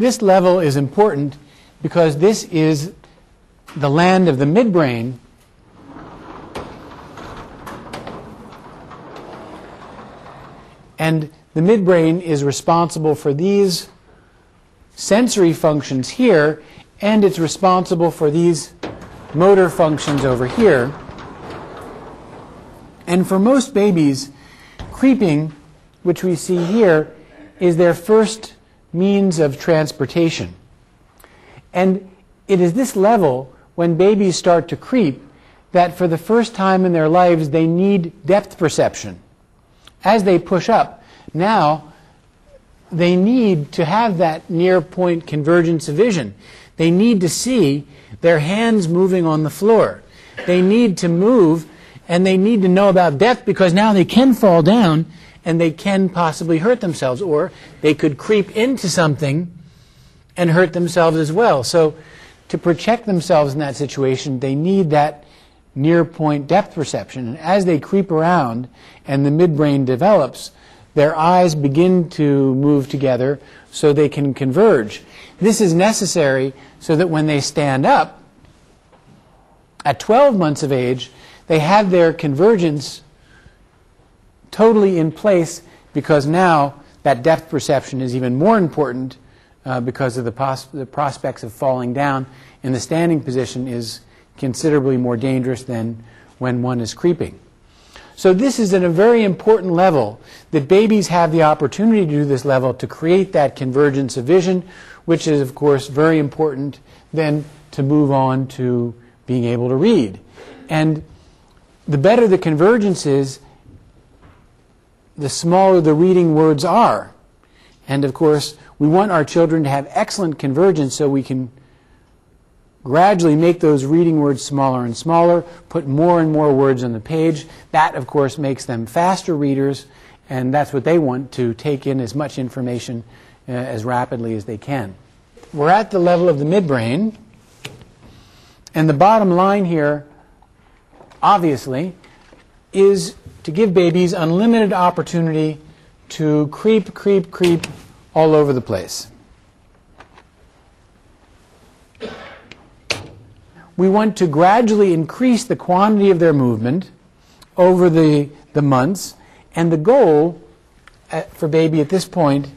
This level is important because this is the land of the midbrain, and the midbrain is responsible for these sensory functions here, and it's responsible for these motor functions over here. And for most babies, creeping, which we see here, is their first means of transportation. And it is this level, when babies start to creep, that for the first time in their lives they need depth perception. As they push up, now they need to have that near point convergence of vision. They need to see their hands moving on the floor. They need to move, and they need to know about depth, because now they can fall down and they can possibly hurt themselves, or they could creep into something and hurt themselves as well. So to protect themselves in that situation, they need that near point depth perception. And as they creep around and the midbrain develops, their eyes begin to move together so they can converge. This is necessary so that when they stand up, at 12 months of age, they have their convergence totally in place, because now that depth perception is even more important because of the prospects of falling down in the standing position is considerably more dangerous than when one is creeping. So this is at a very important level that babies have the opportunity to do this level to create that convergence of vision, which is, of course, very important then to move on to being able to read. And the better the convergence is, the smaller the reading words are. And, of course, we want our children to have excellent convergence so we can gradually make those reading words smaller and smaller, put more and more words on the page. That, of course, makes them faster readers, and that's what they want, to take in as much information as rapidly as they can. We're at the level of the midbrain, and the bottom line here, obviously, is to give babies unlimited opportunity to creep, creep, creep all over the place. We want to gradually increase the quantity of their movement over the months, and the goal for baby at this point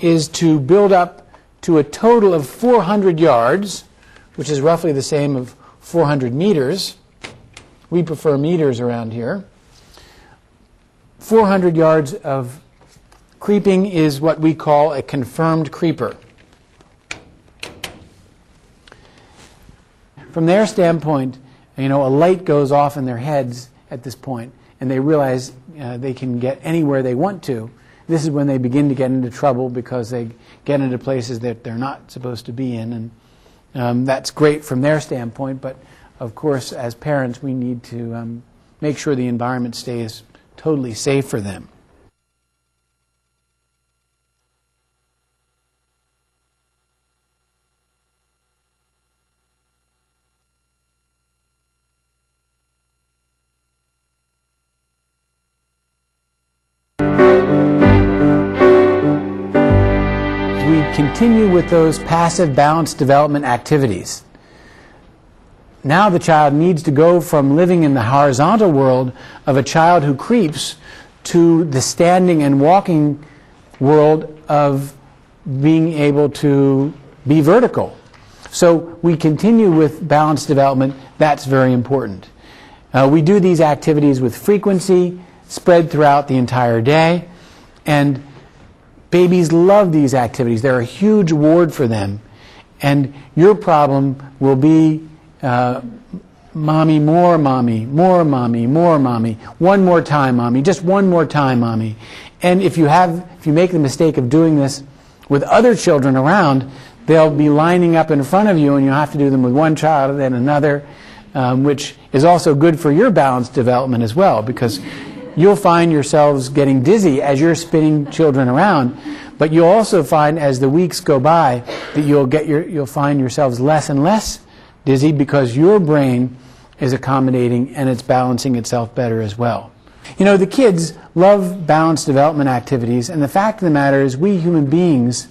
is to build up to a total of 400 yards, which is roughly the same of 400 meters. We prefer meters around here. 400 yards of creeping is what we call a confirmed creeper. From their standpoint, a light goes off in their heads at this point, and they realize they can get anywhere they want to. This is when they begin to get into trouble, because they get into places that they're not supposed to be in, and that's great from their standpoint, but of course, as parents, we need to make sure the environment stays totally safe for them. We continue with those passive balanced development activities. Now the child needs to go from living in the horizontal world of a child who creeps to the standing and walking world of being able to be vertical. So we continue with balanced development. That's very important. We do these activities with frequency, spread throughout the entire day, and babies love these activities. They're a huge reward for them. And your problem will be mommy, more mommy, more mommy, more mommy, one more time mommy, just one more time mommy. And if you make the mistake of doing this with other children around, they'll be lining up in front of you, and you'll have to do them with one child and then another, which is also good for your balanced development as well, because you'll find yourselves getting dizzy as you're spinning children around, but you'll also find as the weeks go by that you'll find yourselves less and less dizzy, because your brain is accommodating and it's balancing itself better as well. The kids love balanced development activities, and the fact of the matter is we human beings